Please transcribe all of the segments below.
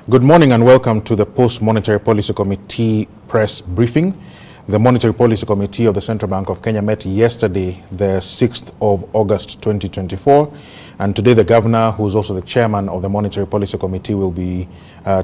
Good morning and welcome to the Post-Monetary Policy Committee press briefing. The Monetary Policy Committee of the Central Bank of Kenya met yesterday, the 6th of August 2024, and today the Governor, who is also the Chairman of the Monetary Policy Committee, will be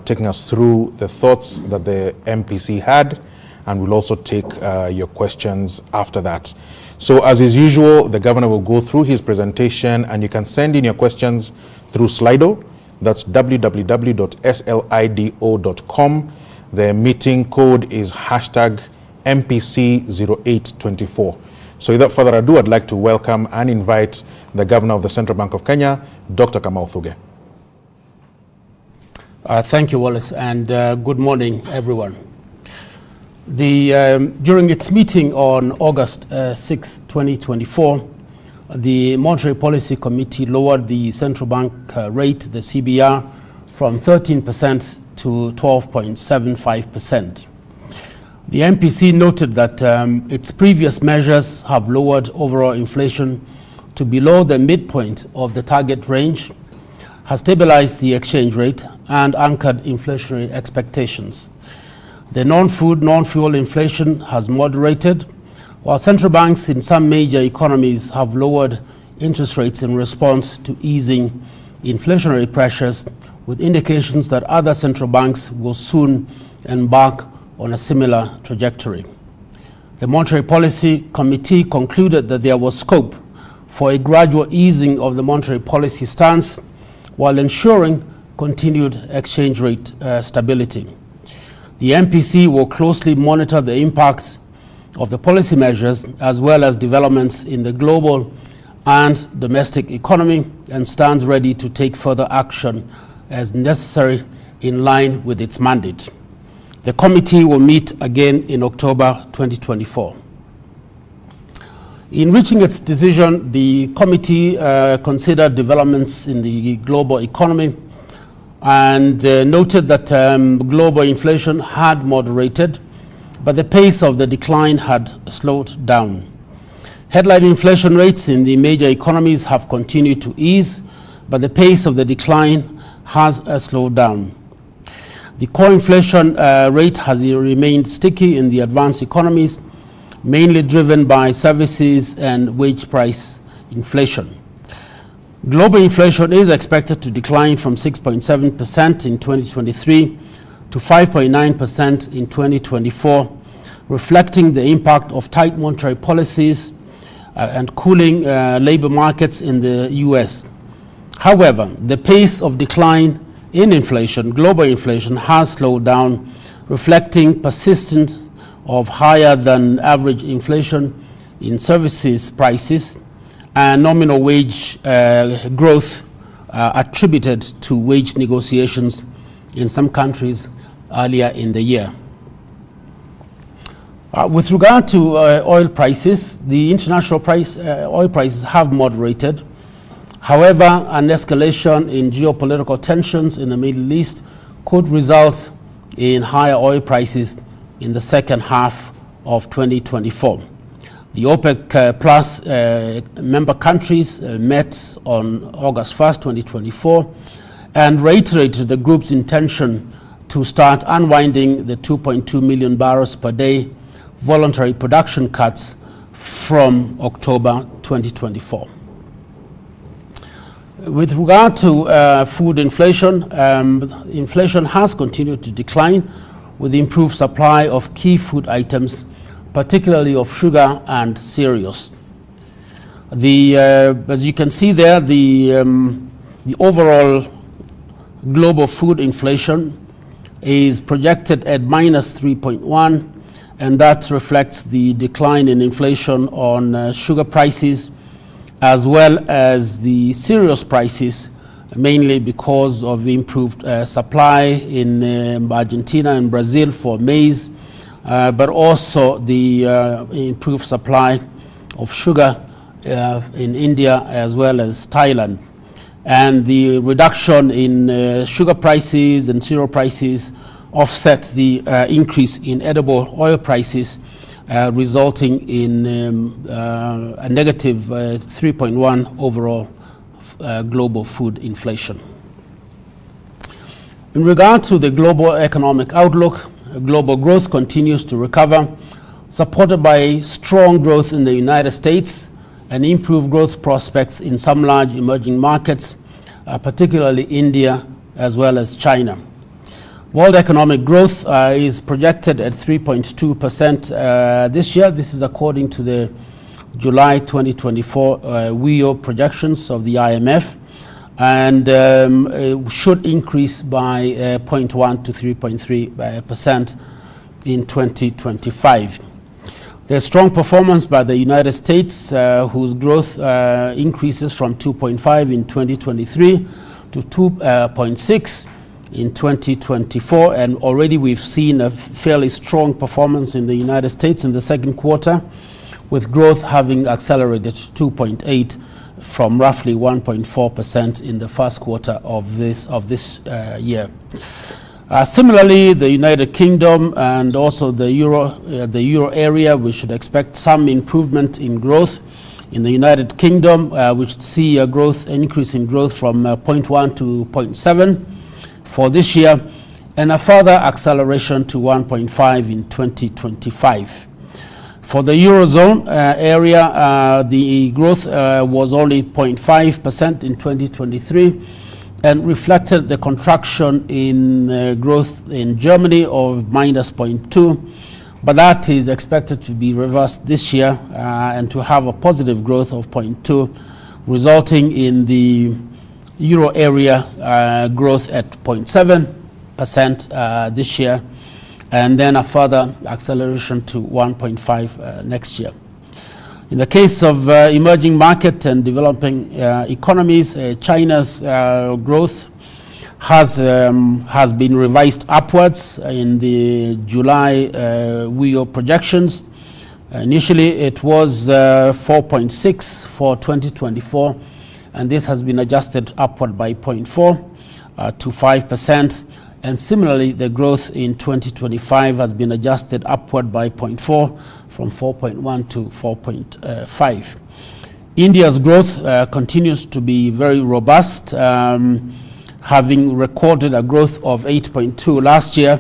taking us through the thoughts that the MPC had, and we'll also take your questions after that. So as is usual, the Governor will go through his presentation, and you can send in your questions through Slido. That's www.slido.com. The meeting code is #MPC0824. So without further ado, I'd like to welcome and invite the Governor of the Central Bank of Kenya, Dr. Kamau Thuge. Thank you, Wallace, and good morning, everyone. During its meeting on August 6, 2024, the Monetary Policy Committee lowered the central bank rate, the CBR, from 13% to 12.75%. The MPC noted that its previous measures have lowered overall inflation to below the midpoint of the target range, has stabilized the exchange rate, and anchored inflationary expectations. The non-food, non-fuel inflation has moderated, while central banks in some major economies have lowered interest rates in response to easing inflationary pressures, with indications that other central banks will soon embark on a similar trajectory. The Monetary Policy Committee concluded that there was scope for a gradual easing of the monetary policy stance while ensuring continued exchange rate stability. The MPC will closely monitor the impacts of the policy measures as well as developments in the global and domestic economy and stands ready to take further action as necessary in line with its mandate. The committee will meet again in October 2024. In reaching its decision, the committee considered developments in the global economy and noted that global inflation had moderated, but the pace of the decline had slowed down. Headline inflation rates in the major economies have continued to ease, but the pace of the decline has slowed down. The core inflation rate has remained sticky in the advanced economies, mainly driven by services and wage price inflation. Global inflation is expected to decline from 6.7% in 2023 to 5.9% in 2024, reflecting the impact of tight monetary policies and cooling labor markets in the US. However, the pace of decline in inflation, global inflation, has slowed down, reflecting persistence of higher than average inflation in services prices and nominal wage growth attributed to wage negotiations in some countries earlier in the year. With regard to oil prices, the international oil prices have moderated. However, an escalation in geopolitical tensions in the Middle East could result in higher oil prices in the second half of 2024. The OPEC Plus member countries met on August 1st, 2024, and reiterated the group's intention to start unwinding the 2.2 million barrels per day voluntary production cuts from October 2024. With regard to food inflation, inflation has continued to decline with the improved supply of key food items, particularly of sugar and cereals. As you can see there, the overall global food inflation is projected at -3.1%, and that reflects the decline in inflation on sugar prices as well as the cereals prices, mainly because of the improved supply in Argentina and Brazil for maize, but also the improved supply of sugar in India as well as Thailand. And the reduction in sugar prices and cereal prices offset the increase in edible oil prices, resulting in a negative 3.1 overall global food inflation. In regard to the global economic outlook, global growth continues to recover, supported by strong growth in the United States and improved growth prospects in some large emerging markets, particularly India as well as China. World economic growth is projected at 3.2% this year. This is according to the July 2024 WEO projections of the IMF, and should increase by 0.1 to 3.3% in 2025. There's strong performance by the United States, whose growth increases from 2.5 in 2023 to 2.6 in 2024, and already we've seen a fairly strong performance in the United States in the second quarter, with growth having accelerated to 2.8 from roughly 1.4% in the first quarter of this year. Similarly, the United Kingdom and also the euro area, we should expect some improvement in growth. In the United Kingdom, we should see an increase in growth from 0.1 to 0.7 for this year, and a further acceleration to 1.5 in 2025. For the Eurozone area, the growth was only 0.5% in 2023 and reflected the contraction in growth in Germany of -0.2, but that is expected to be reversed this year and to have a positive growth of 0.2, resulting in the Euro area growth at 0.7% this year, and then a further acceleration to 1.5 next year. In the case of emerging market and developing economies, China's growth has been revised upwards in the July WEO projections. Initially, it was 4.6 for 2024, and this has been adjusted upward by 0.4 to 5%. And similarly, the growth in 2025 has been adjusted upward by 0.4 from 4.1 to 4.5. India's growth continues to be very robust, having recorded a growth of 8.2 last year.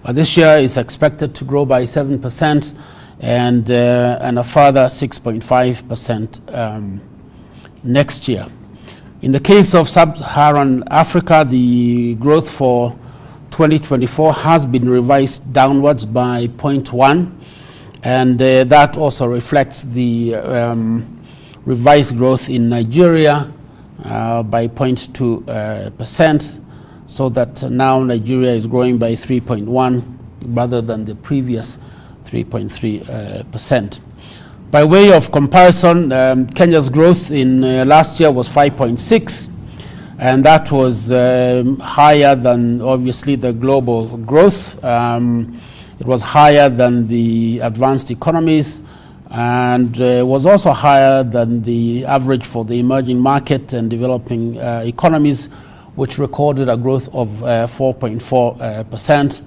This year is expected to grow by 7% and a further 6.5% next year. In the case of Sub-Saharan Africa, the growth for 2024 has been revised downwards by 0.1, and that also reflects the revised growth in Nigeria by 0.2%, so that now Nigeria is growing by 3.1 rather than the previous 3.3%. By way of comparison, Kenya's growth in last year was 5.6, and that was higher than obviously the global growth. It was higher than the advanced economies, and was also higher than the average for the emerging market and developing economies, which recorded a growth of 4.4%.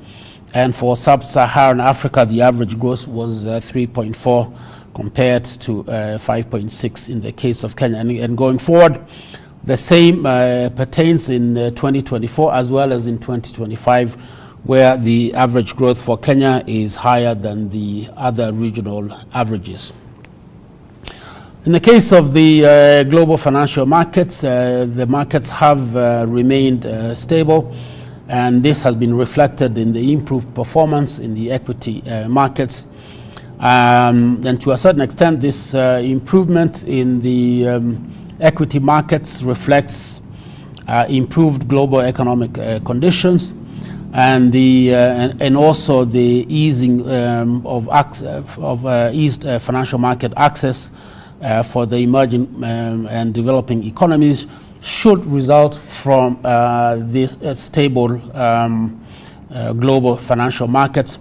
And for Sub-Saharan Africa, the average growth was 3.4 compared to 5.6 in the case of Kenya. And going forward, the same pertains in 2024 as well as in 2025, where the average growth for Kenya is higher than the other regional averages. In the case of the global financial markets, the markets have remained stable, and this has been reflected in the improved performance in the equity markets. And to a certain extent, this improvement in the equity markets reflects improved global economic conditions, and also the easing of eased financial market access for the emerging and developing economies should result from this stable global financial markets,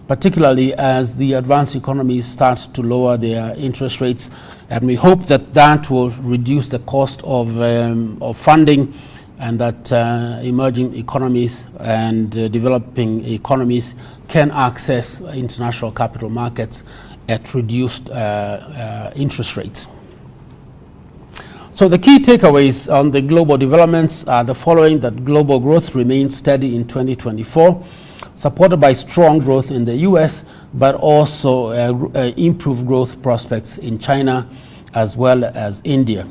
particularly as the advanced economies start to lower their interest rates. And we hope that that will reduce the cost of funding, and that emerging economies and developing economies can access international capital markets at reduced interest rates. So So the key takeaways on the global developments are the following: that global growth remains steady in 2024, supported by strong growth in the US, but also improved growth prospects in China as well as India.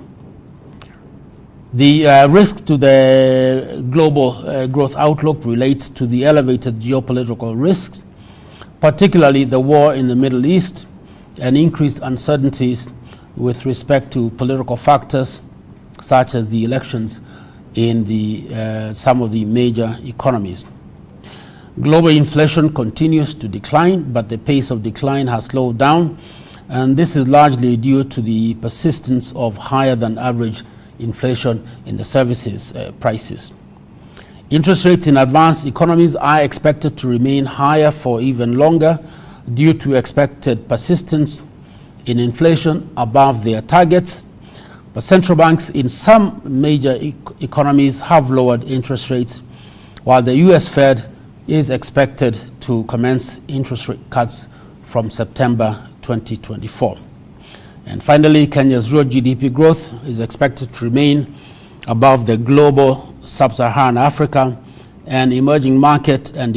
The risk to the global growth outlook relates to the elevated geopolitical risks, particularly the war in the Middle East and increased uncertainties with respect to political factors such as the elections in some of the major economies. Global inflation continues to decline, but the pace of decline has slowed down, and this is largely due to the persistence of higher than average inflation in the services prices. Interest rates in advanced economies are expected to remain higher for even longer due to expected persistence in inflation above their targets. But central banks in some major economies have lowered interest rates, while the US Fed is expected to commence interest rate cuts from September 2024. And finally, Kenya's real GDP growth is expected to remain above the global sub-Saharan Africa and emerging market and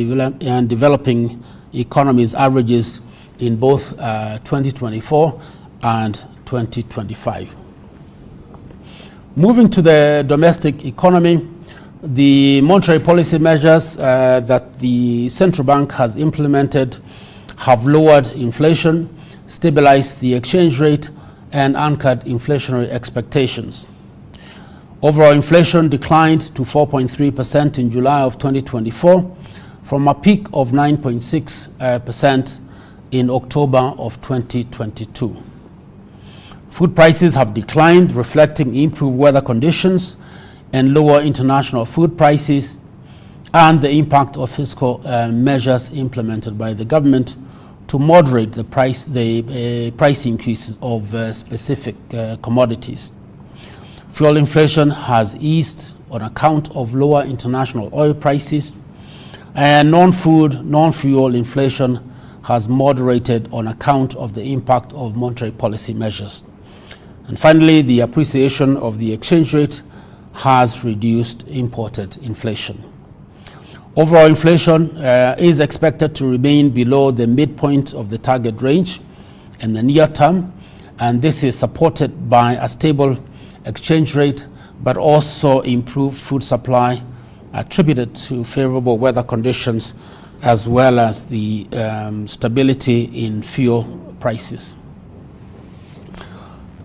developing economies averages in both 2024 and 2025. Moving to the domestic economy, the monetary policy measures that the central bank has implemented have lowered inflation, stabilized the exchange rate, and anchored inflationary expectations. Overall inflation declined to 4.3% in July of 2024 from a peak of 9.6% in October of 2022. Food prices have declined, reflecting improved weather conditions and lower international food prices, and the impact of fiscal measures implemented by the government to moderate the price increases of specific commodities. Fuel inflation has eased on account of lower international oil prices, and non-food, non-fuel inflation has moderated on account of the impact of monetary policy measures. And finally, the appreciation of the exchange rate has reduced imported inflation. Overall inflation is expected to remain below the midpoint of the target range in the near term, and this is supported by a stable exchange rate, but also improved food supply attributed to favorable weather conditions, as well as the stability in fuel prices.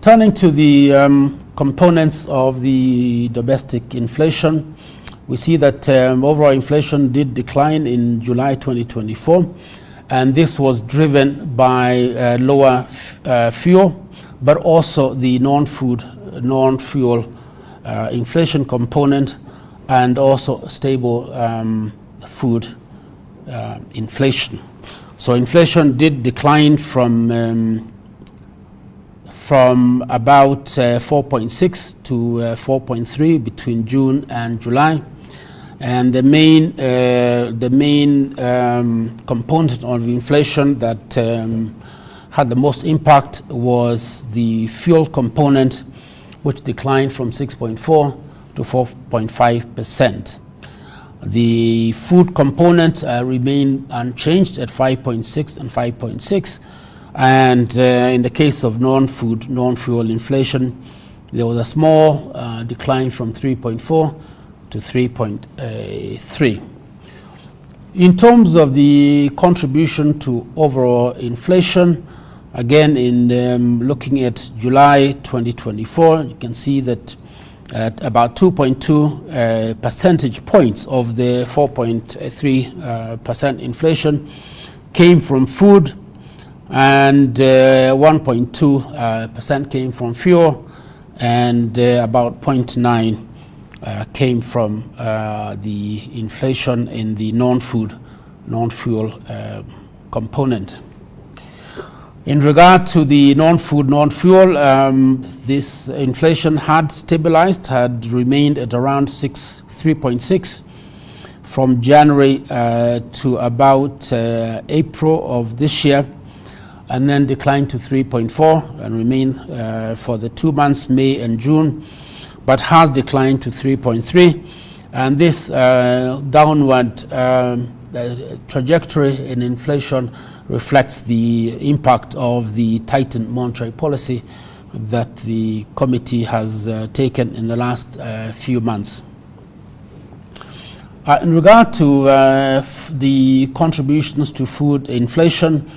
Turning to the components of the domestic inflation, we see that overall inflation did decline in July 2024, and this was driven by lower fuel, but also the non-food, non-fuel inflation component, and also stable food inflation. So inflation did decline from about 4.6 to 4.3 between June and July. And the main component of inflation that had the most impact was the fuel component, which declined from 6.4 to 4.5%. The food component remained unchanged at 5.6 and 5.6. And in the case of non-food, non-fuel inflation, there was a small decline from 3.4 to 3.3. In terms of the contribution to overall inflation, again, in looking at July 2024, you can see that at about 2.2 percentage points of the 4.3% inflation came from food, and 1.2% came from fuel, and about 0.9 came from the inflation in the non-food, non-fuel component. In regard to the non-food, non-fuel, this inflation had stabilized, had remained at around 3.6 from January to about April of this year. and then declined to 3.4 and remain for the 2 months, May and June, but has declined to 3.3. And this downward trajectory in inflation reflects the impact of the tightened monetary policy that the committee has taken in the last few months. In regard to the contributions to food inflation,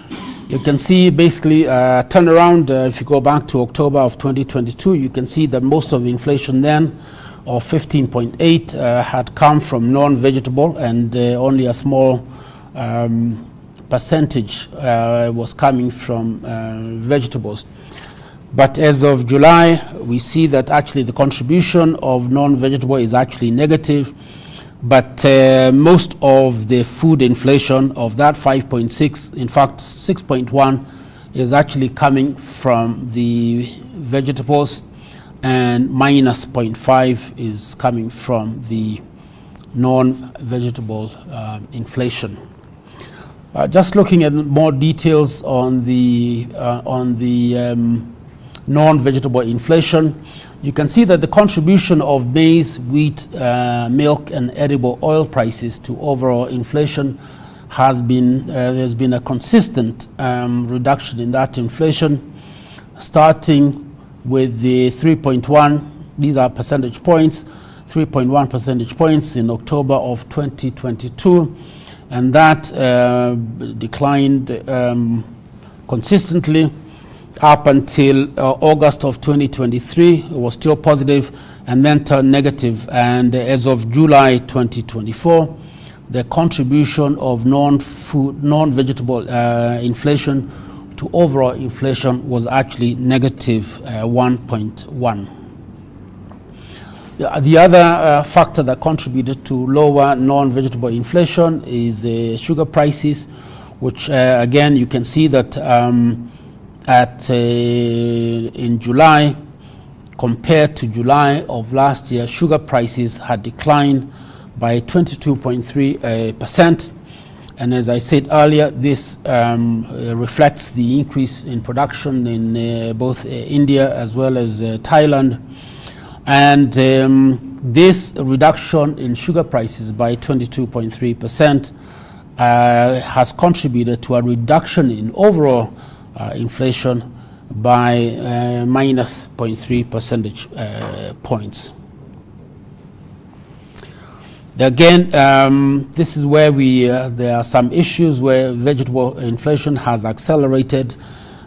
you can see basically a turnaround. If you go back to October of 2022, you can see that most of the inflation then, of 15.8, had come from non-vegetable, and only a small percentage was coming from vegetables. But as of July, we see that actually the contribution of non-vegetable is actually negative. But most of the food inflation of that 5.6, in fact 6.1, is actually coming from the vegetables, and minus 0.5 is coming from the non-vegetable inflation. Just looking at more details on the non-vegetable inflation, you can see that the contribution of maize, wheat, milk, and edible oil prices to overall inflation has been, there's been a consistent reduction in that inflation, starting with the 3.1, these are percentage points, 3.1 percentage points in October of 2022, and that declined consistently up until August of 2023. It was still positive and then turned negative. And as of July 2024, the contribution of non-vegetable inflation to overall inflation was actually negative 1.1. The other factor that contributed to lower non-vegetable inflation is sugar prices, which again you can see that in July, compared to July of last year, sugar prices had declined by 22.3%. And as I said earlier, this reflects the increase in production in both India as well as Thailand. And this reduction in sugar prices by 22.3% has contributed to a reduction in overall inflation by minus 0.3 percentage points. Again, this is where there are some issues where vegetable inflation has accelerated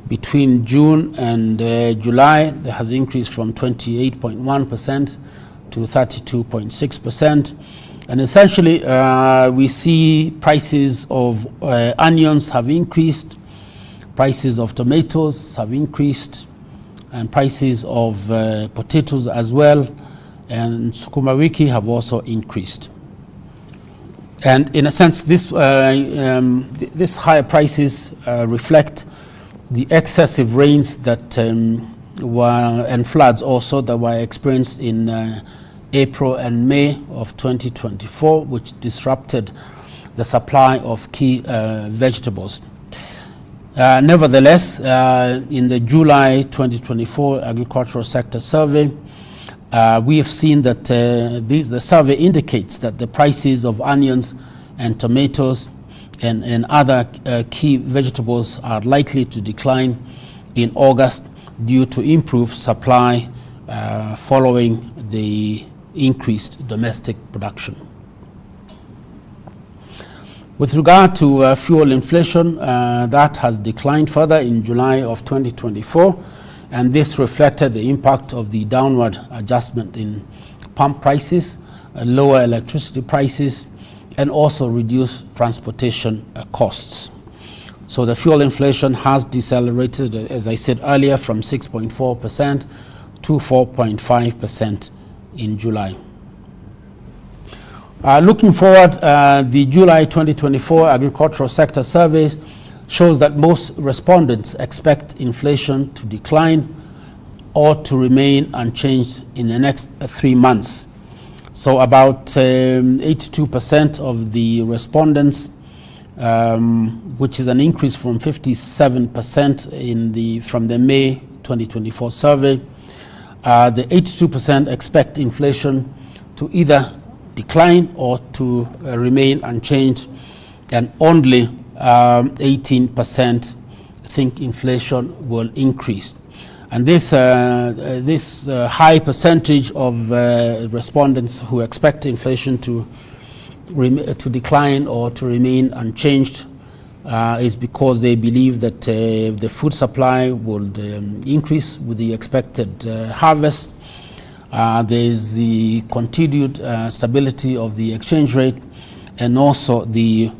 between June and July. It has increased from 28.1% to 32.6%. And essentially, we see prices of onions have increased, prices of tomatoes have increased, and prices of potatoes as well, and sukuma wiki have also increased. And in a sense, this higher prices reflect the excessive rains that and floods also that were experienced in April and May of 2024, which disrupted the supply of key vegetables. Nevertheless, in the July 2024 agricultural sector survey, we have seen that the survey indicates that the prices of onions and tomatoes and other key vegetables are likely to decline in August due to improved supply following the increased domestic production. With regard to fuel inflation, that has declined further in July of 2024, and this reflected the impact of the downward adjustment in pump prices, lower electricity prices, and also reduced transportation costs. So the fuel inflation has decelerated, as I said earlier, from 6.4% to 4.5% in July. Looking forward, the July 2024 agricultural sector survey shows that most respondents expect inflation to decline or to remain unchanged in the next 3 months. So about 82% of the respondents which is an increase from 57% from the May 2024 survey. The 82% expect inflation to either decline or to remain unchanged, and only 18% think inflation will increase. And this high percentage of respondents who expect inflation to decline or to remain unchanged is because they believe that the food supply will increase with the expected harvest. There is the continued stability of the exchange rate, and also the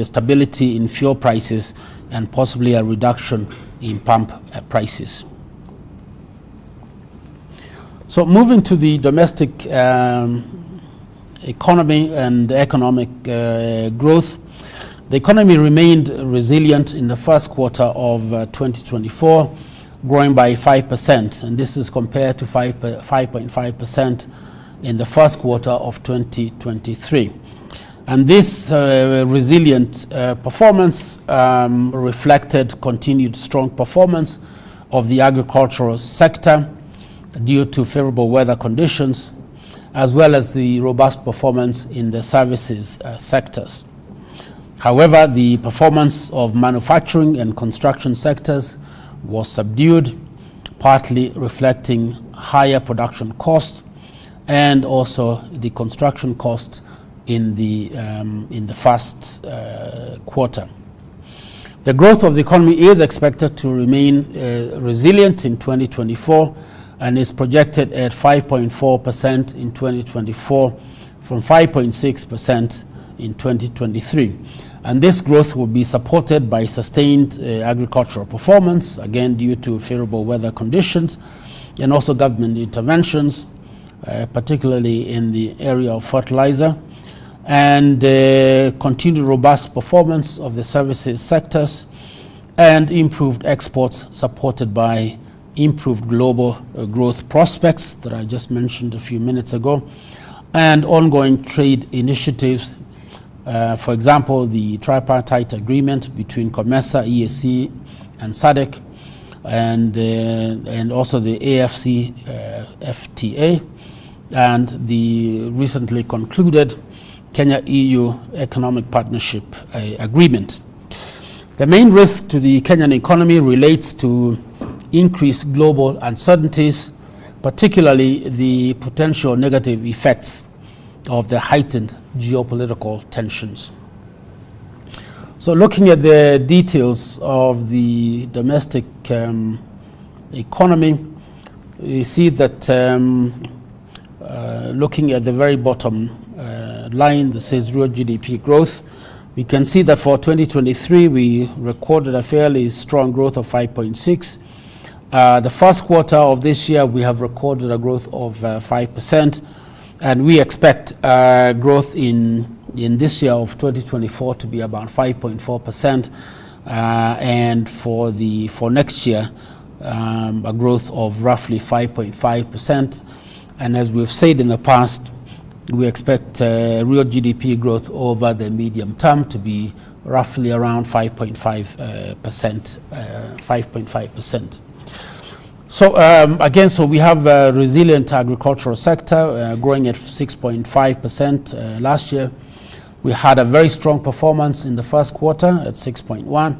stability in fuel prices, and possibly a reduction in pump prices. So moving to the domestic economy and economic growth, the economy remained resilient in the first quarter of 2024, growing by 5%, and this is compared to 5.5% in the first quarter of 2023. And this resilient performance reflected continued strong performance of the agricultural sector due to favorable weather conditions, as well as the robust performance in the services sectors. However, the performance of manufacturing and construction sectors was subdued, partly reflecting higher production costs and also the construction costs in the first quarter. The growth of the economy is expected to remain resilient in 2024 and is projected at 5.4% in 2024 from 5.6% in 2023. And this growth will be supported by sustained agricultural performance, again due to favorable weather conditions, and also government interventions, particularly in the area of fertilizer, and continued robust performance of the services sectors, and improved exports supported by improved global growth prospects that I just mentioned a few minutes ago, and ongoing trade initiatives. For example, the tripartite agreement between COMESA, EAC, and SADC, and also the AFC FTA, and the recently concluded Kenya-EU Economic Partnership Agreement. The main risk to the Kenyan economy relates to increased global uncertainties, particularly the potential negative effects of the heightened geopolitical tensions. So looking at the details of the domestic economy, we see that looking at the very bottom line that says real GDP growth, we can see that for 2023 we recorded a fairly strong growth of 5.6. The first quarter of this year we have recorded a growth of 5%, and we expect growth in this year of 2024 to be about 5.4%, and for next year a growth of roughly 5.5%. And as we've said in the past, we expect real GDP growth over the medium term to be roughly around 5.5%. So again, so we have a resilient agricultural sector growing at 6.5% last year. We had a very strong performance in the first quarter at 6.1%,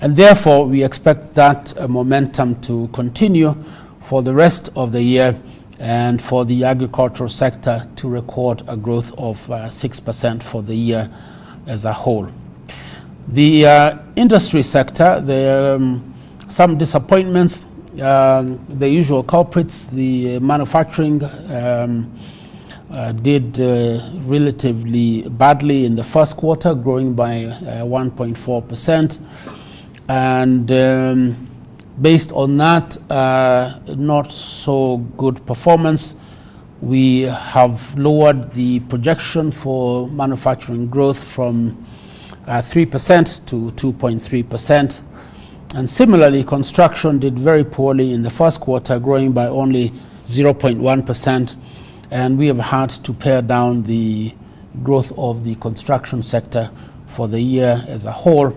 and therefore we expect that momentum to continue for the rest of the year, and for the agricultural sector to record a growth of 6% for the year as a whole. The industry sector, there are some disappointments. The usual culprits, the manufacturing did relatively badly in the first quarter, growing by 1.4%, and based on that not so good performance, we have lowered the projection for manufacturing growth from 3% to 2.3%. And similarly, construction did very poorly in the first quarter, growing by only 0.1%, and we have had to pare down the growth of the construction sector for the year as a whole,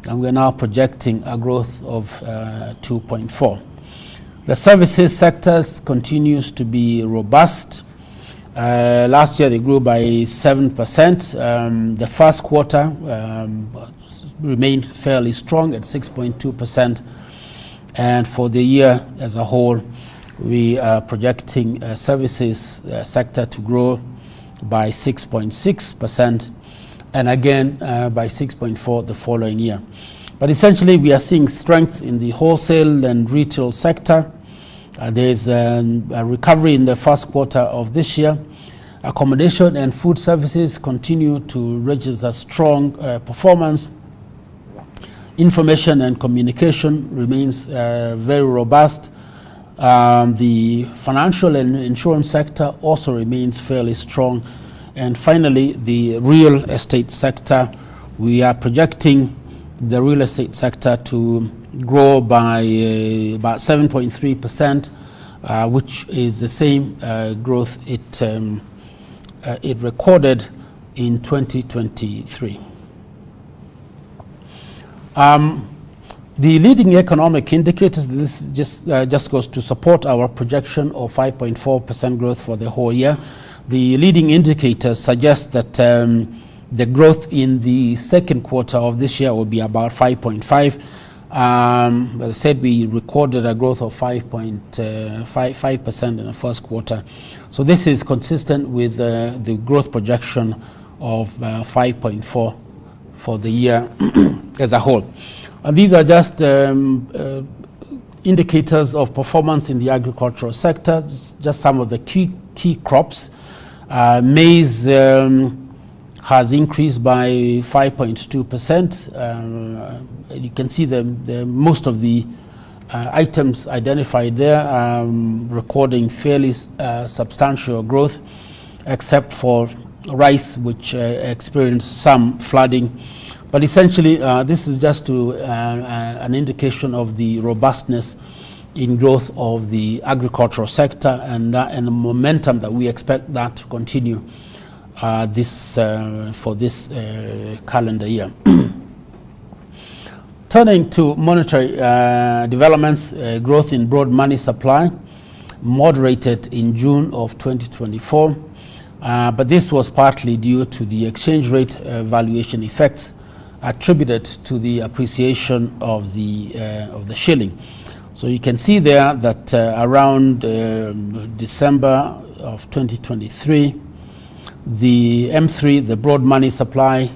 and we're now projecting a growth of 2.4. The services sectors continues to be robust. Last year they grew by 7%. The first quarter remained fairly strong at 6.2%, and for the year as a whole we are projecting services sector to grow by 6.6%, and again by 6.4% the following year. But essentially we are seeing strength in the wholesale and retail sector. There's a recovery in the first quarter of this year. Accommodation and food services continue to register strong performance. Information and communication remains very robust. The financial and insurance sector also remains fairly strong. And finally, the real estate sector, we are projecting the real estate sector to grow by about 7.3%, which is the same growth it recorded in 2023. The leading economic indicators, this just goes to support our projection of 5.4% growth for the whole year. The leading indicators suggest that the growth in the second quarter of this year will be about 5.5%. As I said, we recorded a growth of 5.5% in the first quarter. So this is consistent with the growth projection of 5.4% for the year as a whole. And these are just indicators of performance in the agricultural sector, just some of the key crops. Maize has increased by 5.2%. You can see the most of the items identified there recording fairly substantial growth, except for rice, which experienced some flooding. But essentially, this is just an indication of the robustness in growth of the agricultural sector, and the momentum that we expect that to continue for this calendar year. Turning to monetary developments, growth in broad money supply moderated in June of 2024, but this was partly due to the exchange rate valuation effects attributed to the appreciation of the shilling. So you can see there that around December of 2023, the M3, the broad money supply,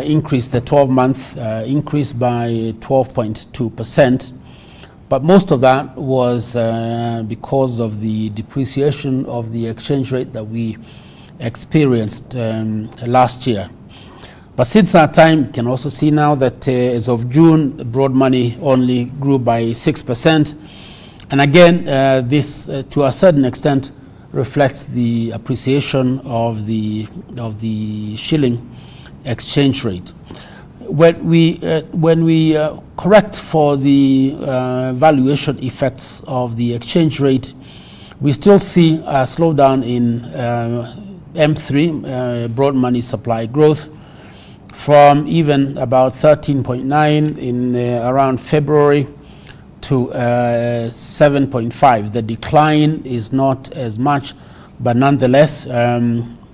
increased, the 12-month increased by 12.2%. But most of that was because of the depreciation of the exchange rate that we experienced last year. But since that time, you can also see now that as of June, broad money only grew by 6%. And again, this to a certain extent reflects the appreciation of the shilling exchange rate. When we correct for the valuation effects of the exchange rate, we still see a slowdown in M3, broad money supply growth, from even about 13.9 in around February to 7.5. The decline is not as much, but nonetheless,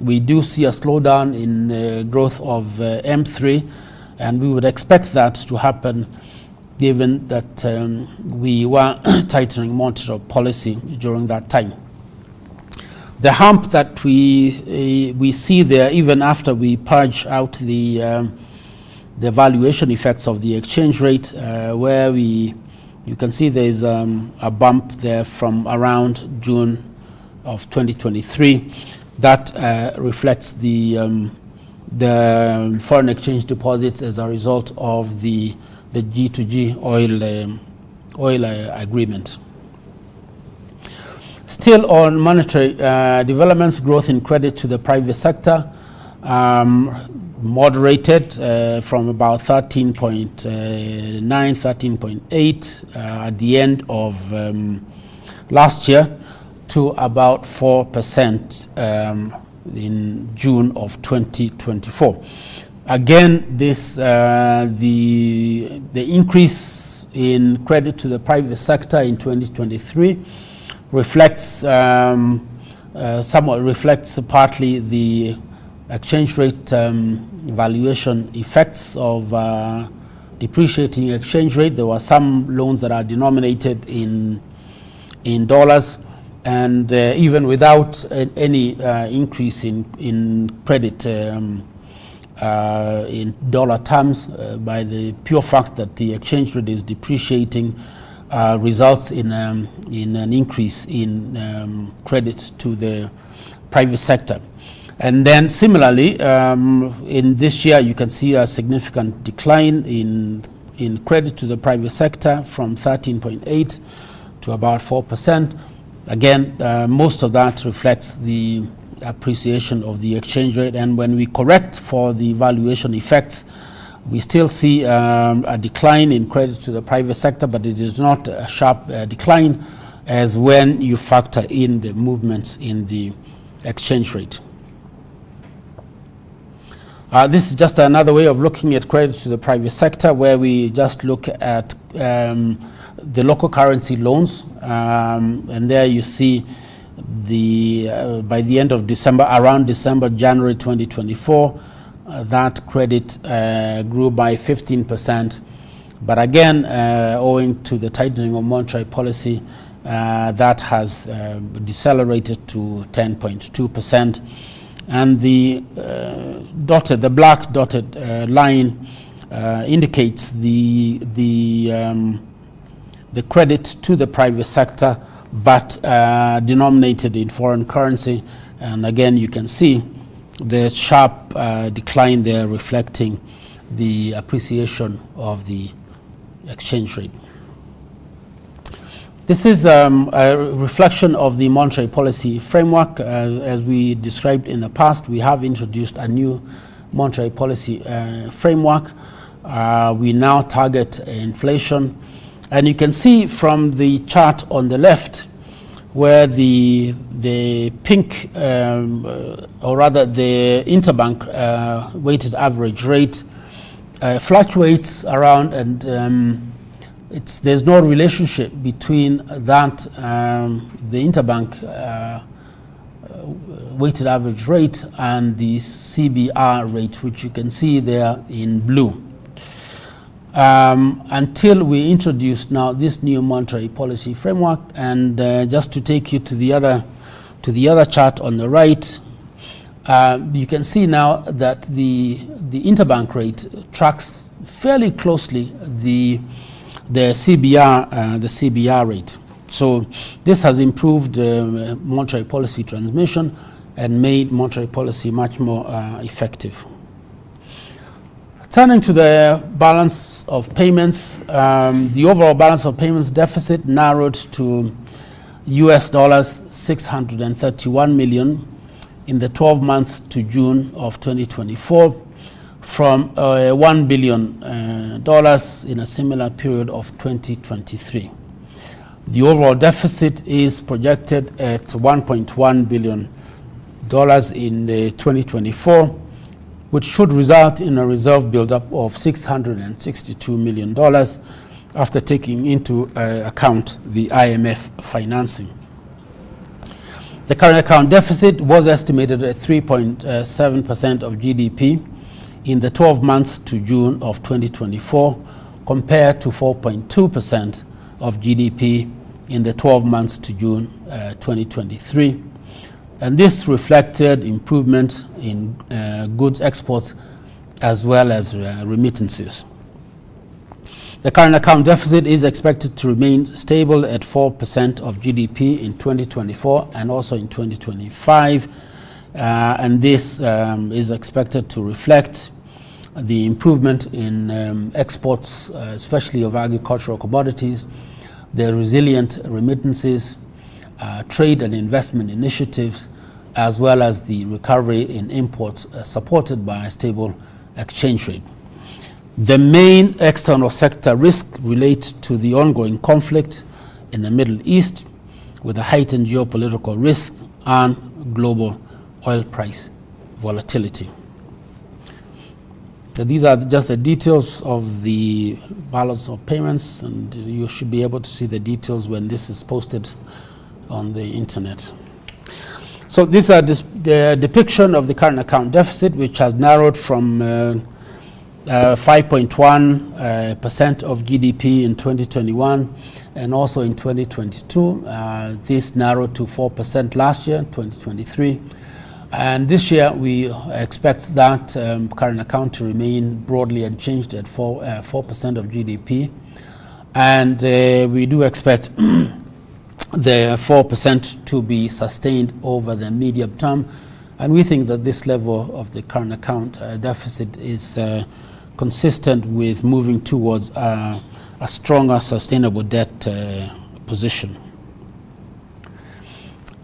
we do see a slowdown in growth of M3, and we would expect that to happen given that we were tightening monetary policy during that time. The hump that we see there, even after we purge out the valuation effects of the exchange rate, where you can see there is a bump there from around June of 2023. That reflects the foreign exchange deposits as a result of the G2G oil agreement. Still on monetary developments, growth in credit to the private sector moderated from about 13.9, 13.8 at the end of last year to about 4% in June of 2024. Again, this the increase in credit to the private sector in 2023 reflects somewhat reflects partly the exchange rate valuation effects of depreciating exchange rate. There were some loans that are denominated in dollars, and even without any increase in credit in dollar terms, by the pure fact that the exchange rate is depreciating, results in an increase in credit to the private sector. And then similarly, in this year, you can see a significant decline in credit to the private sector from 13.8 to about 4%. Again, most of that reflects the appreciation of the exchange rate, and when we correct for the valuation effects, we still see a decline in credit to the private sector, but it is not a sharp decline as when you factor in the movements in the exchange rate. This is just another way of looking at credit to the private sector, where we just look at the local currency loans, and there you see the by the end of December, around January 2024, that credit grew by 15%, but again, owing to the tightening of monetary policy, that has decelerated to 10.2%, and the black dotted line indicates the credit to the private sector, but denominated in foreign currency. And again, you can see the sharp decline there, reflecting the appreciation of the exchange rate. This is a reflection of the monetary policy framework. As we described in the past, we have introduced a new monetary policy framework. We now target inflation. And you can see from the chart on the left, where the pink, or rather the interbank weighted average rate fluctuates around, and there's no relationship between that, the interbank weighted average rate, and the CBR rate, which you can see there in blue. Until we introduce now this new monetary policy framework. And just to take you to the other chart on the right, you can see now that the interbank rate tracks fairly closely the CBR rate. So this has improved monetary policy transmission and made monetary policy much more effective. Turning to the balance of payments, the overall balance of payments deficit narrowed to US dollars 631 million in the 12 months to June of 2024, from $1 billion in a similar period of 2023. The overall deficit is projected at $1.1 billion in 2024, which should result in a reserve buildup of $662 million after taking into account the IMF financing. The current account deficit was estimated at 3.7% of GDP in the 12 months to June of 2024, compared to 4.2% of GDP in the 12 months to June 2023. And this reflected improvement in goods exports as well as remittances. The current account deficit is expected to remain stable at 4% of GDP in 2024 and also in 2025. And this is expected to reflect the improvement in exports, especially of agricultural commodities, the resilient remittances, trade and investment initiatives, as well as the recovery in imports supported by a stable exchange rate. The main external sector risks relate to the ongoing conflict in the Middle East, with a heightened geopolitical risk and global oil price volatility. these are just the details of the balance of payments, and you should be able to see the details when this is posted on the internet. So these are the depiction of the current account deficit, which has narrowed from 5.1% of GDP in 2021, and also in 2022. This narrowed to 4% last year, 2023. And this year, we expect that current account to remain broadly unchanged at 4% of GDP. And we do expect the 4% to be sustained over the medium term. And we think that this level of the current account deficit is consistent with moving towards a stronger, sustainable debt position.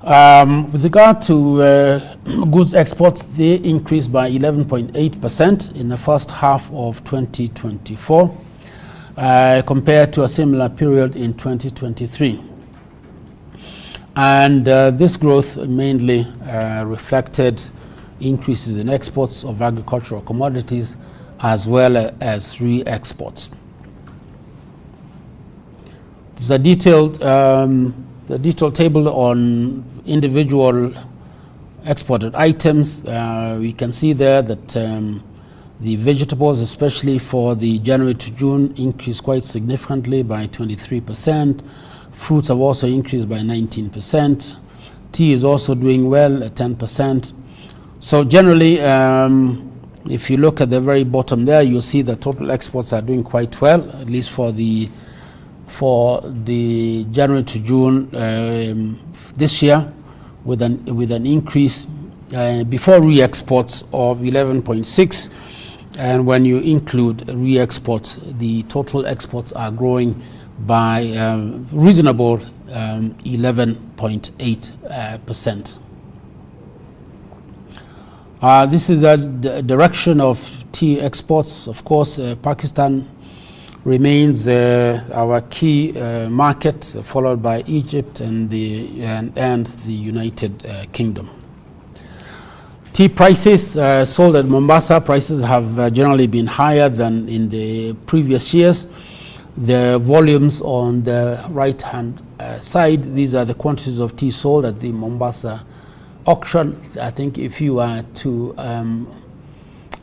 With regard to goods exports, they increased by 11.8% in the first half of 2024 compared to a similar period in 2023. And this growth mainly reflected increases in exports of agricultural commodities as well as re-exports. There's a detailed table on individual exported items. We can see there that the vegetables, especially for the January to June, increased quite significantly by 23%. Fruits have also increased by 19%. Tea is also doing well at 10%. So generally, if you look at the very bottom there, you'll see that total exports are doing quite well, at least for the January to June this year, with an increase before re-exports of 11.6, and when you include re-exports, the total exports are growing by reasonable 11.8%. This is the direction of tea exports. Of course, Pakistan remains our key market, followed by Egypt and the United Kingdom. Tea prices sold at Mombasa, prices have generally been higher than in the previous years. The volumes on the right-hand side, these are the quantities of tea sold at the Mombasa auction. I think if you were to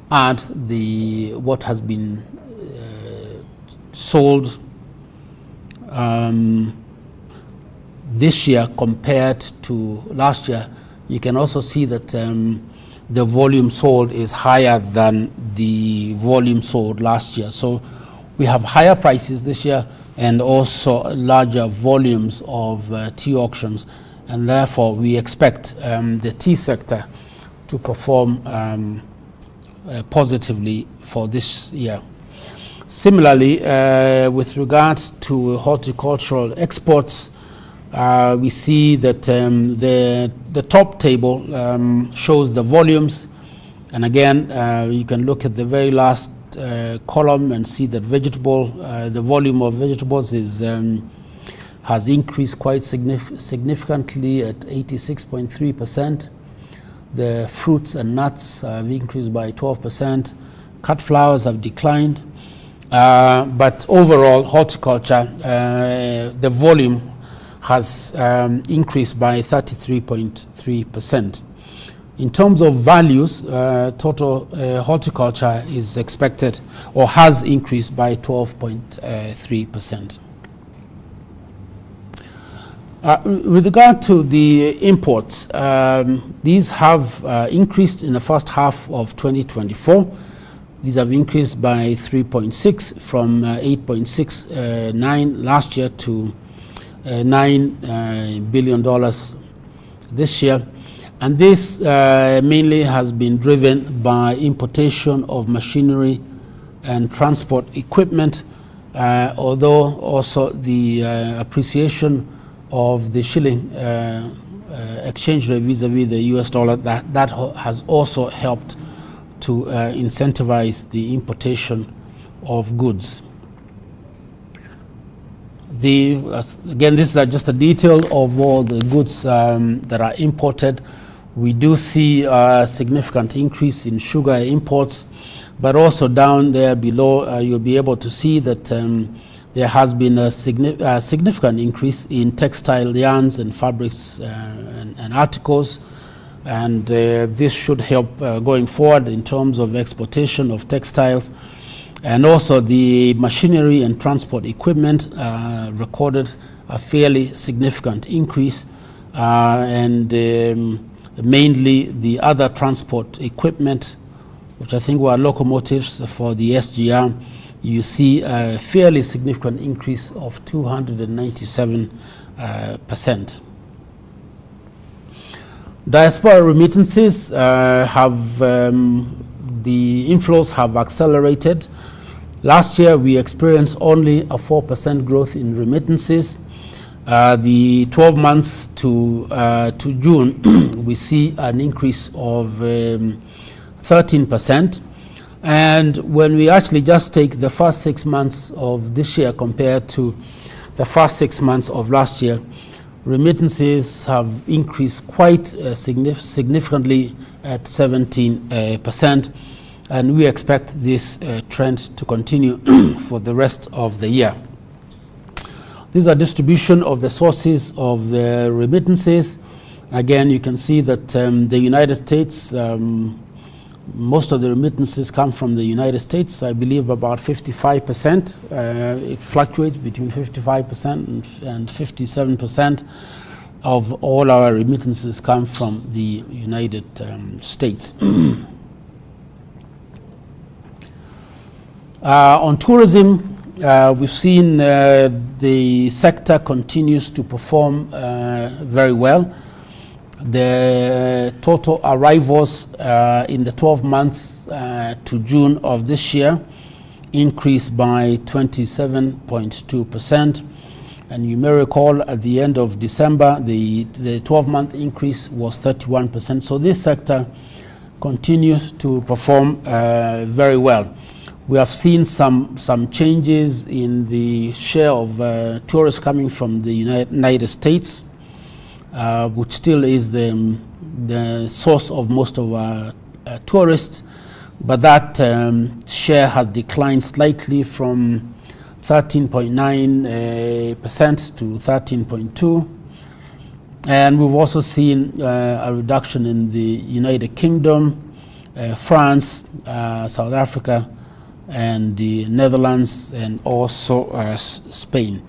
add what has been sold this year compared to last year, you can also see that the volume sold is higher than the volume sold last year. So we have higher prices this year and also larger volumes of tea auctions, and therefore we expect the tea sector to perform positively for this year. Similarly, with regards to horticultural exports, we see that the top table shows the volumes, and again you can look at the very last column and see that the volume of vegetables has increased quite significantly at 86.3%. The fruits and nuts have increased by 12%. Cut flowers have declined. But overall, horticulture, the volume has increased by 33.3%. In terms of values, total horticulture is expected or has increased by 12.3%. With regard to the imports, these have increased in the first half of 2024. These have increased by 3.6 from 8.69 last year to $9 billion this year. And this mainly has been driven by importation of machinery and transport equipment, although also the appreciation of the shilling exchange rate vis-a-vis the US dollar, that has also helped to incentivize the importation of goods. Again, this is just a detail of all the goods that are imported. We do see a significant increase in sugar imports, But also down there below, you'll be able to see that there has been a significant increase in textile yarns and fabrics and articles, and this should help going forward in terms of exportation of textiles. And also the machinery and transport equipment recorded a fairly significant increase, and mainly the other transport equipment, which I think were locomotives for the SGR, you see a fairly significant increase of 297%. Diaspora remittances the inflows have accelerated. Last year we experienced only a 4% growth in remittances. The 12 months to June, we see an increase of 13%. And when we actually just take the first 6 months of this year compared to the first 6 months of last year, remittances have increased quite significantly at 17%. And we expect this trend to continue for the rest of the year. These are distribution of the sources of the remittances. Again, you can see that the United States, most of the remittances come from the United States. I believe about 55%. It fluctuates between 55% and 57% of all our remittances come from the United States. On tourism, we've seen the sector continues to perform very well. The total arrivals in the 12 months to June of this year increased by 27.2%. And you may recall at the end of December, the 12-month increase was 31%. So this sector continues to perform very well. We have seen some changes in the share of tourists coming from the United States, which still is the source of most of our tourists, but that share has declined slightly from 13.9% to 13.2%. And we've also seen a reduction in the United Kingdom, France, South Africa, and the Netherlands, and also Spain.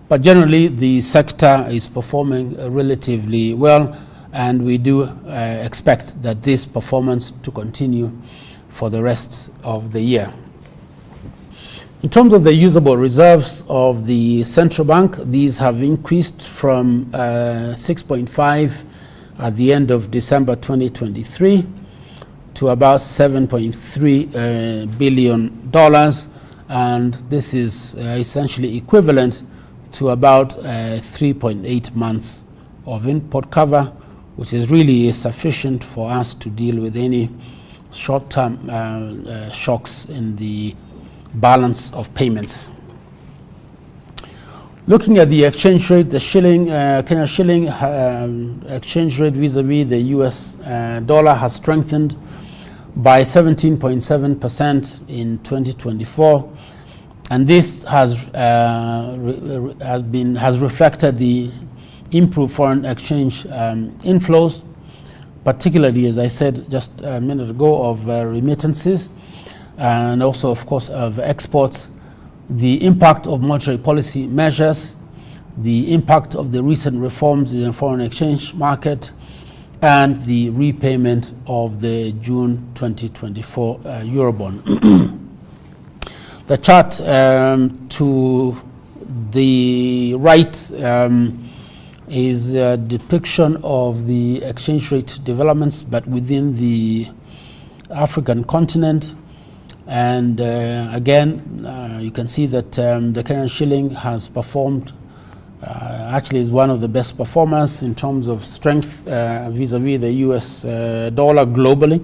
But generally, the sector is performing relatively well, and we do expect that this performance to continue for the rest of the year. In terms of the usable reserves of the central bank, these have increased from 6.5 at the end of December 2023 to about $7.3 billion, and this is essentially equivalent to about 3.8 months of import cover, which is really sufficient for us to deal with any short-term shocks in the balance of payments. Looking at the exchange rate, the Kenya shilling exchange rate vis-a-vis the US dollar has strengthened by 17.7% in 2024, and this has reflected the improved foreign exchange inflows, particularly, as I said just a minute ago, of remittances, and also, of course, of exports, the impact of monetary policy measures, the impact of the recent reforms in the foreign exchange market, and the repayment of the June 2024 Eurobond. The chart to the right is a depiction of the exchange rate developments, but within the African continent. And again, you can see that the Kenyan shilling has performed, actually is one of the best performers in terms of strength vis-a-vis the US dollar globally,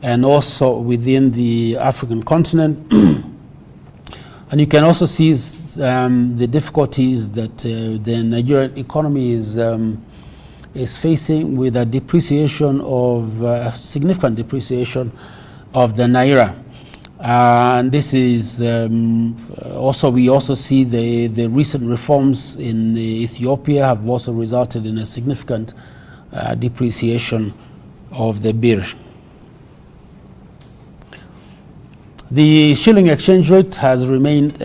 and also within the African continent. And you can also see the difficulties that the Nigerian economy is facing with a depreciation of significant depreciation of the naira. And this is we also see the recent reforms in Ethiopia have also resulted in a significant depreciation of the birr. The shilling exchange rate has remained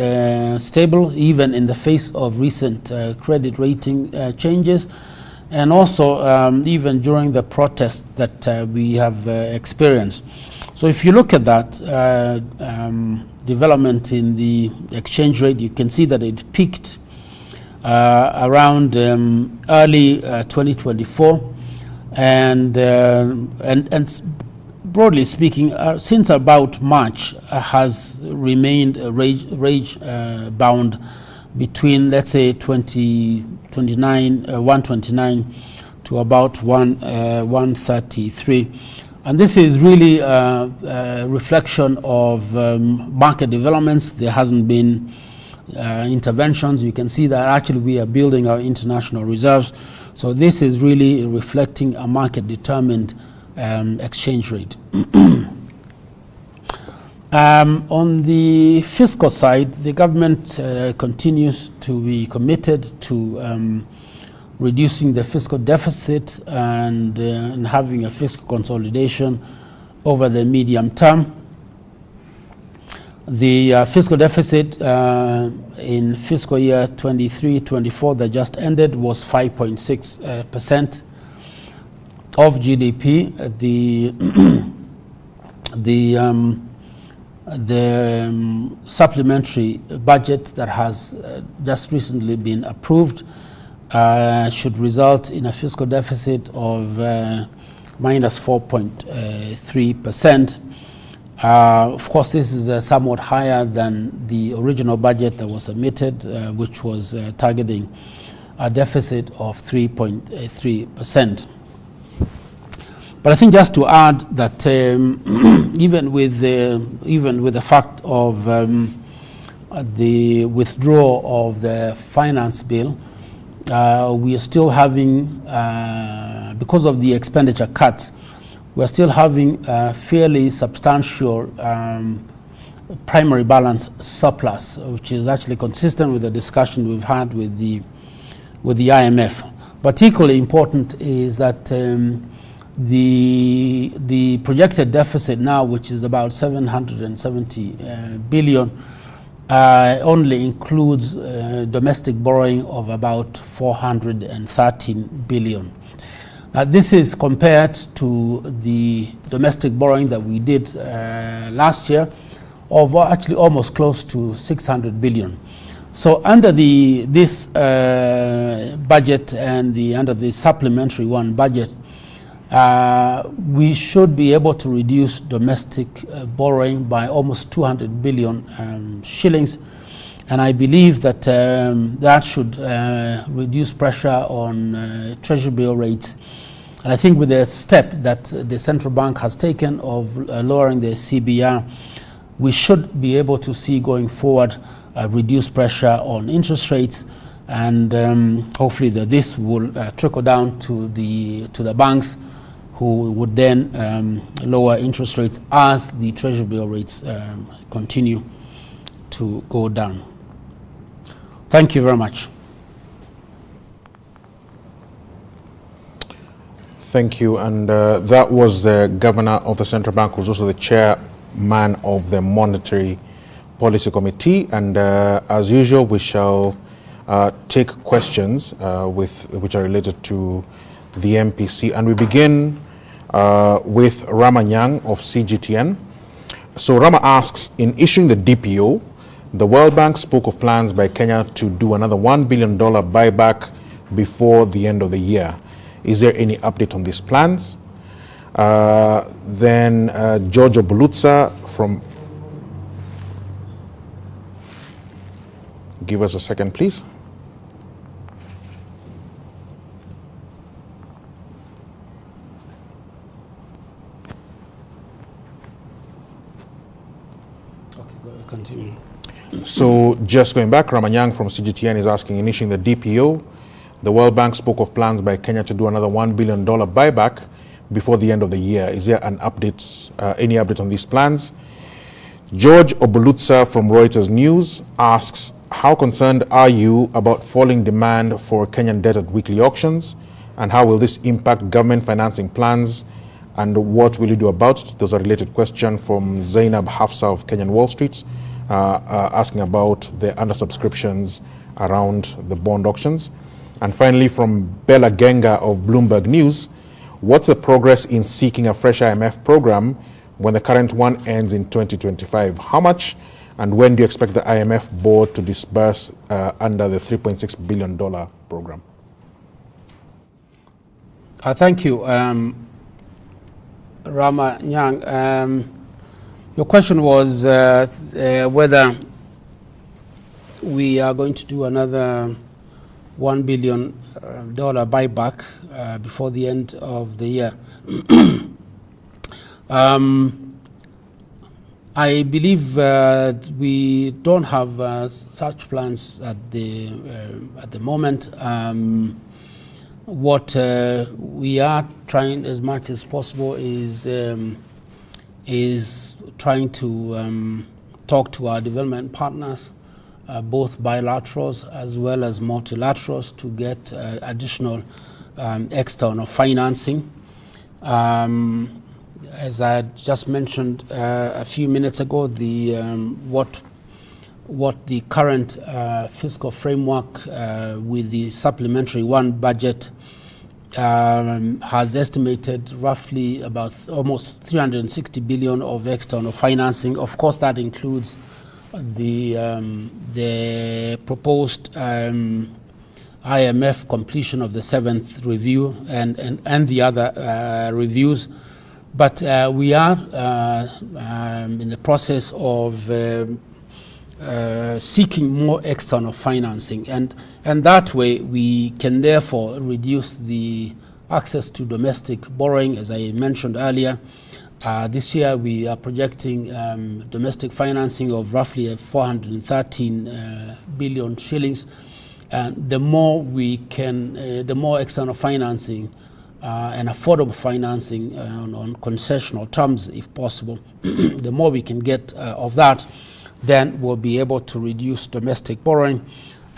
stable even in the face of recent credit rating changes, and also even during the protests that we have experienced. So if you look at that development in the exchange rate, you can see that it peaked around early 2024, and broadly speaking, since about March, has remained range bound between, let's say, 129 to about 133. And this is really a reflection of market developments. There hasn't been interventions. You can see that actually we are building our international reserves. So this is really reflecting a market-determined exchange rate. On the fiscal side, the government continues to be committed to reducing the fiscal deficit and having a fiscal consolidation over the medium term. The fiscal deficit in fiscal year 23-24 that just ended was 5.6% of GDP. The supplementary budget that has just recently been approved should result in a fiscal deficit of minus 4.3%. Of course, this is somewhat higher than the original budget that was submitted, which was targeting a deficit of 3.3%. But I think just to add that even with the fact of the withdrawal of the finance bill, we are still having, because of the expenditure cuts, we are still having a fairly substantial primary balance surplus, which is actually consistent with the discussion we've had with the IMF. But equally important is that the projected deficit now, which is about 770 billion, only includes domestic borrowing of about 413 billion. Now, this is compared to the domestic borrowing that we did last year of actually almost close to 600 billion. So under this budget and under the supplementary budget, we should be able to reduce domestic borrowing by almost 200 billion shillings. And I believe that that should reduce pressure on treasury bill rates. And I think with the step that the central bank has taken of lowering the CBR, we should be able to see going forward reduced pressure on interest rates, and hopefully that this will trickle down to the banks, who would then lower interest rates as the treasury bill rates continue to go down. Thank you very much. Thank you. And that was the governor of the central bank, who's also the chairman of the Monetary Policy Committee. And as usual, we shall take questions which are related to the MPC. And we begin with Rama Nyang of CGTN. So Rama asks, in issuing the DPO, the World Bank spoke of plans by Kenya to do another $1 billion buyback before the end of the year. Is there any update on these plans? Then Giorgio Bulutza from... Give us a second, please. Continue. So just going back, Ramanyang from CGTN is asking, in issuing the DPO, the World Bank spoke of plans by Kenya to do another $1 billion buyback before the end of the year. Is there an update, any update on these plans? George Obulutsa from Reuters News asks, how concerned are you about falling demand for Kenyan debt at weekly auctions, and how will this impact government financing plans, and what will you do about it? Those are related questions from Zainab Hafsa of Kenyan Wall Street, asking about the undersubscriptions around the bond auctions. And finally, from Bella Genga of Bloomberg News, what's the progress in seeking a fresh IMF program when the current one ends in 2025? How much and when do you expect the IMF board to disburse under the $3.6 billion program? Thank you, Rama Nyang. Your question was whether we are going to do another $1 billion buyback before the end of the year. I believe we don't have such plans at the moment. What we are trying as much as possible is trying to talk to our development partners, both bilaterals as well as multilaterals, to get additional external financing. As I just mentioned a few minutes ago, what the current fiscal framework with the supplementary one budget has estimated roughly about almost 360 billion of external financing. Of course, that includes the proposed IMF completion of the 7th review and the other reviews. But we are in the process of seeking more external financing, and that way we can therefore reduce the access to domestic borrowing. As I mentioned earlier, this year we are projecting domestic financing of roughly 413 billion shillings, and the more we can, the more external financing and affordable financing on concessional terms, if possible, the more we can get of that, then we'll be able to reduce domestic borrowing,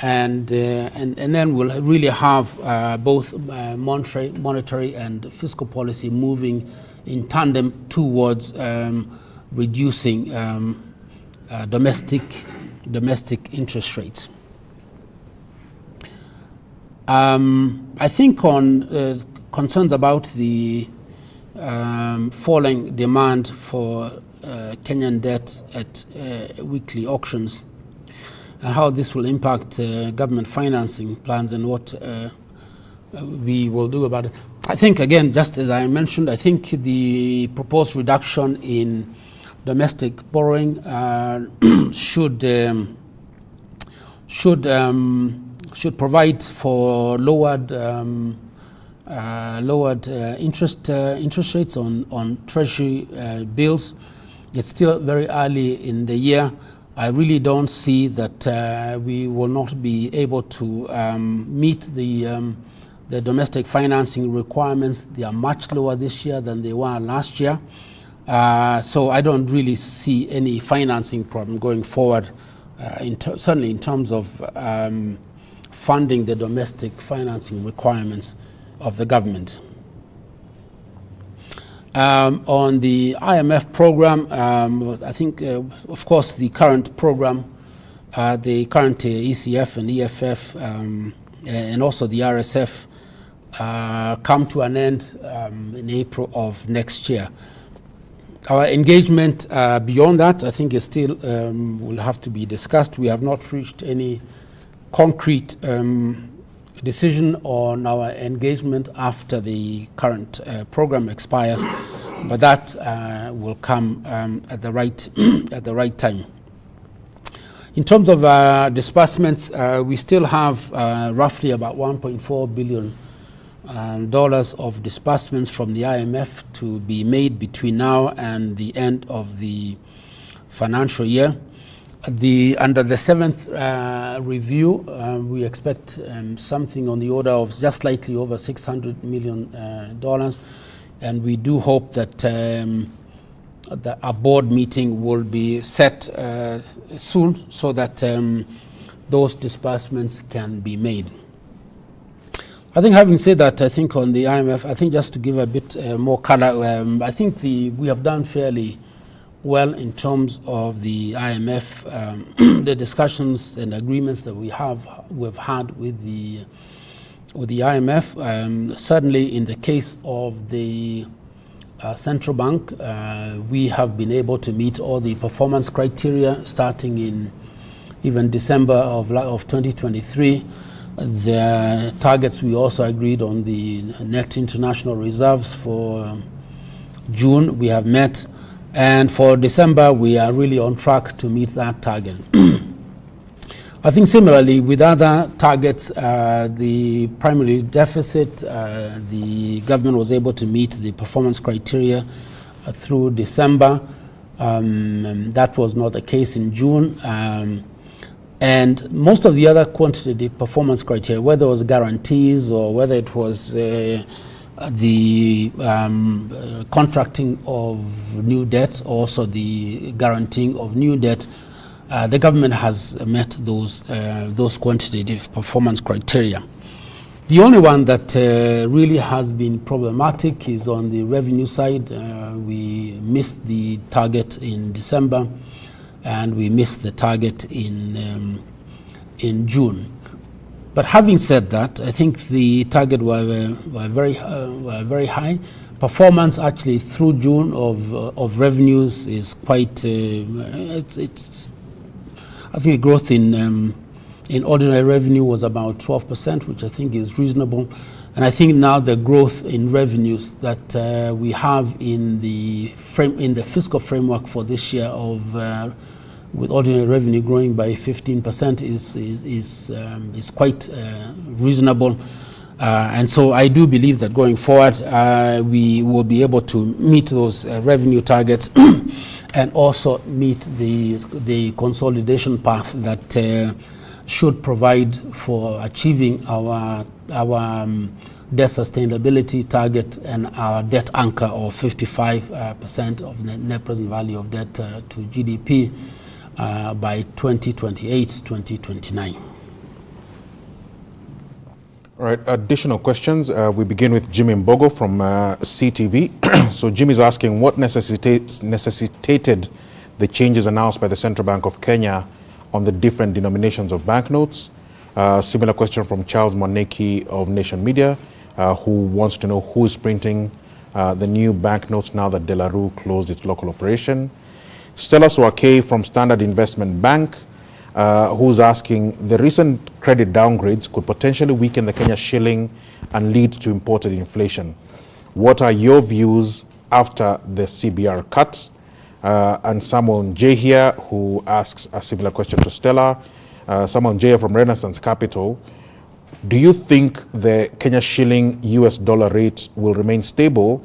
and then we'll really have both monetary and fiscal policy moving in tandem towards reducing domestic interest rates. I think on concerns about the falling demand for Kenyan debt at weekly auctions and how this will impact government financing plans and what we will do about it. I think, again, just as I mentioned, I think the proposed reduction in domestic borrowing should provide for lowered interest rates on treasury bills. It's still very early in the year. I really don't see that we will not be able to meet the domestic financing requirements. They are much lower this year than they were last year. So I don't really see any financing problem going forward, certainly in terms of funding the domestic financing requirements of the government. On the IMF program, I think, of course, the current program, the current ECF and EFF, and also the RSF come to an end in April of next year. Our engagement beyond that, I think, is still will have to be discussed. We have not reached any concrete decision on our engagement after the current program expires, but that will come at the right time. In terms of disbursements, we still have roughly about $1.4 billion of disbursements from the IMF to be made between now and the end of the financial year. Under the 7th review, we expect something on the order of just slightly over $600 million, and we do hope that a board meeting will be set soon so that those disbursements can be made. I think having said that, I think on the IMF, I think just to give a bit more color, I think we have done fairly well in terms of the IMF, the discussions and agreements that we've had with the IMF. Certainly in the case of the central bank, we have been able to meet all the performance criteria starting in even December of 2023. The targets we also agreed on the net international reserves for June we have met, and for December we are really on track to meet that target. I think similarly with other targets, the primary deficit, the government was able to meet the performance criteria through December. That was not the case in June. And most of the other quantitative performance criteria, whether it was guarantees or whether it was the contracting of new debt, also the guaranteeing of new debt, the government has met those quantitative performance criteria. The only one that really has been problematic is on the revenue side. We missed the target in December, and we missed the target in June. But having said that, I think the target were very high. Performance actually through June of revenues is quite. It's I think growth in ordinary revenue was about 12%, which I think is reasonable. And I think now the growth in revenues that we have in the fiscal framework for this year of with ordinary revenue growing by 15% is quite reasonable. And so I do believe that going forward, we will be able to meet those revenue targets and also meet the consolidation path that should provide for achieving our debt sustainability target and our debt anchor of 55% of net present value of debt to GDP by 2028-2029. All right, additional questions. We begin with Jimmy Mbogo from CTV. So Jimmy is asking, what necessitated the changes announced by the Central Bank of Kenya on the different denominations of banknotes? Similar question from Charles Moneki of Nation Media, who wants to know who is printing the new banknotes now that De La Rue closed its local operation. Stella Swake from Standard Investment Bank, who's asking, the recent credit downgrades could potentially weaken the Kenya shilling and lead to imported inflation. What are your views after the CBR cuts? And Samuel Njehia, who asks a similar question to Stella. Samuel Njehia from Renaissance Capital, do you think the Kenya shilling US dollar rate will remain stable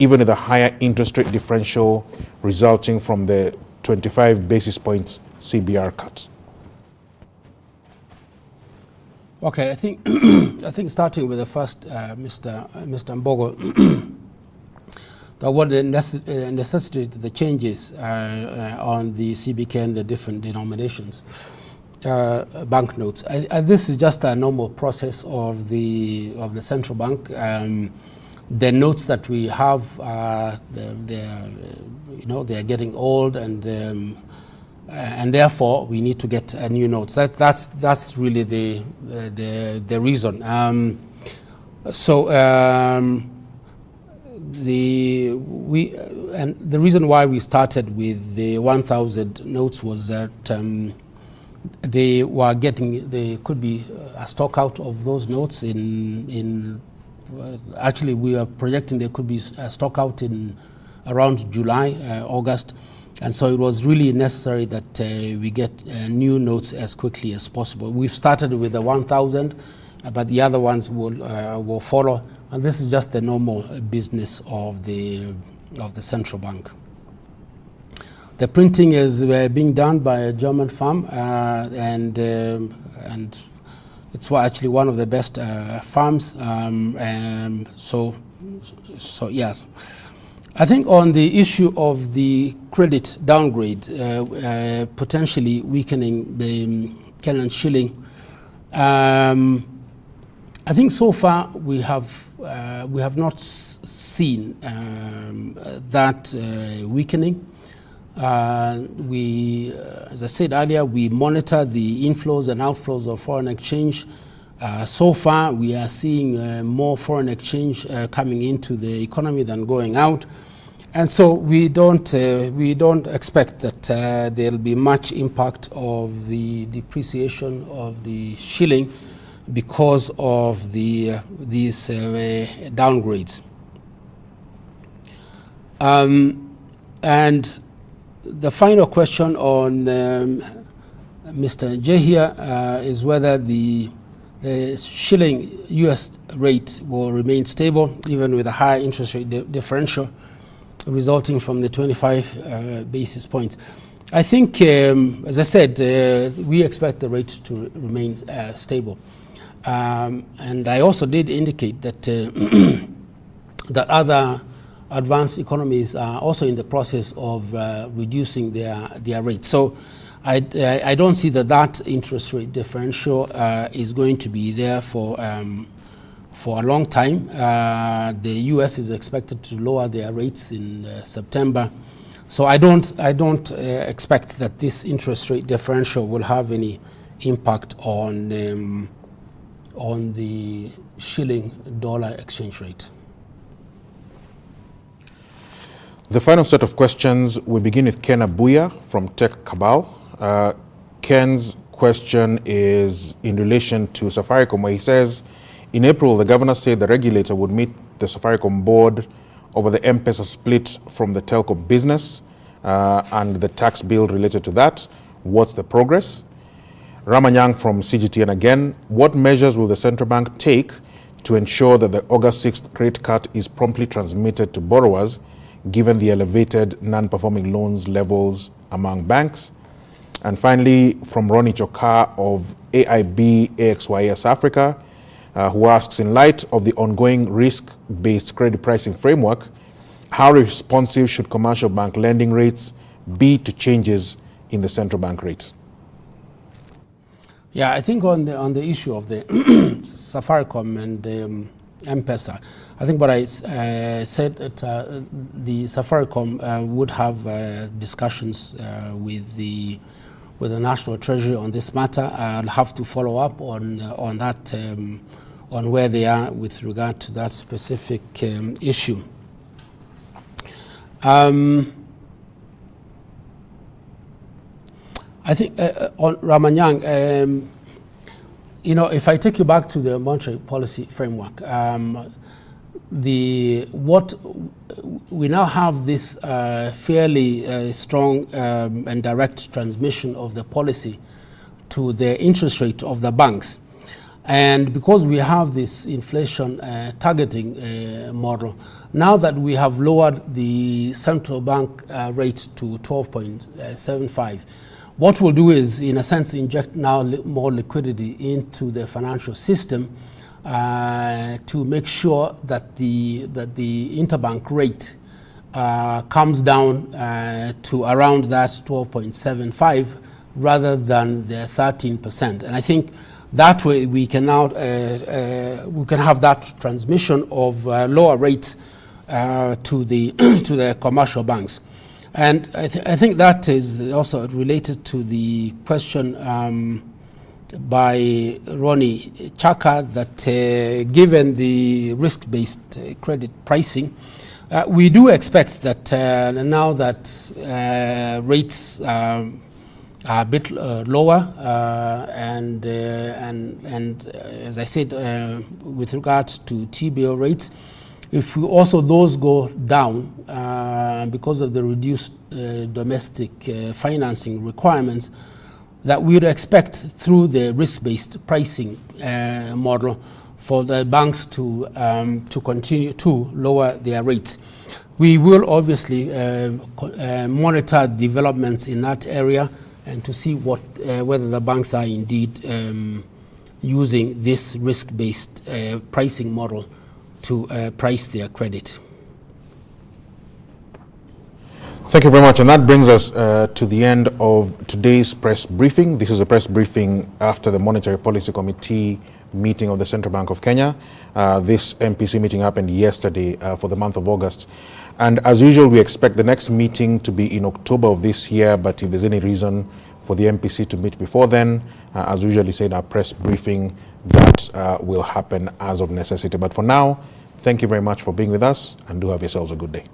even with a higher interest rate differential resulting from the 25 basis points CBR cut? Okay, I think starting with the first, Mr. Mbogo, that what necessitated the changes on the CBK and the different denominations banknotes. This is just a normal process of the central bank. The notes that we have, they are getting old, and therefore we need to get new notes. That's really the reason. The reason why we started with the 1,000 notes was that there could be a stock out of those notes actually we are projecting there could be a stock out in around July, August, and so it was really necessary that we get new notes as quickly as possible. We've started with the 1,000, but the other ones will follow, and this is just the normal business of the central bank. The printing is being done by a German firm, and it's actually one of the best farms. So yes. I think on the issue of the credit downgrade, potentially weakening the Kenyan shilling, I think so far we have not seen that weakening. As I said earlier, we monitor the inflows and outflows of foreign exchange. So far, we are seeing more foreign exchange coming into the economy than going out, and so we don't expect that there'll be much impact of the depreciation of the shilling because of these downgrades. And the final question on Mr. Jehia is whether the shilling US rate will remain stable even with a high interest rate differential resulting from the 25 basis points. I think, as I said, we expect the rate to remain stable. And I also did indicate that that other advanced economies are also in the process of reducing their rates. So I don't see that interest rate differential is going to be there for a long time. The US is expected to lower their rates in September. So I don't expect that this interest rate differential will have any impact on the shilling dollar exchange rate. The final set of questions, we begin with Ken Abuya from Tech Cabal. Ken's question is in relation to Safaricom, where he says, in April, the governor said the regulator would meet the Safaricom board over the M-Pesa split from the telco business and the tax bill related to that. What's the progress? Ramanyang from CGTN again, what measures will the central bank take to ensure that the August 6th rate cut is promptly transmitted to borrowers, given the elevated non-performing loans levels among banks? And finally, from Ronnie Choka of AIB AXYS Africa, who asks, in light of the ongoing risk-based credit pricing framework, how responsive should commercial bank lending rates be to changes in the central bank rates? Yeah, I think on the issue of the Safaricom and M-Pesa, I think what I said that the Safaricom would have discussions with the National Treasury on this matter. I'll have to follow up on that, on where they are with regard to that specific issue. I think on Ramanyang, if I take you back to the monetary policy framework, we now have this fairly strong and direct transmission of the policy to the interest rate of the banks. And because we have this inflation targeting model, now that we have lowered the central bank rate to 12.75, what we'll do is, in a sense, inject now more liquidity into the financial system to make sure that the interbank rate comes down to around that 12.75 rather than the 13%. And I think that way we can now we can have that transmission of lower rates to the commercial banks. And I think that is also related to the question by Ronnie Chaka that given the risk-based credit pricing, we do expect that now that rates are a bit lower, and as I said, with regards to T-bill rates, if we also those go down because of the reduced domestic financing requirements, that we would expect through the risk-based pricing model for the banks to continue to lower their rates. We will obviously monitor developments in that area and to see whether the banks are indeed using this risk-based pricing model to price their credit. Thank you very much. And that brings us to the end of today's press briefing. This is a press briefing after the Monetary Policy Committee meeting of the Central Bank of Kenya. This MPC meeting happened yesterday for the month of August. And as usual, we expect the next meeting to be in October of this year. But if there's any reason for the MPC to meet before then, as usually said, our press briefing, that will happen as of necessity. But for now, thank you very much for being with us, and do have yourselves a good day.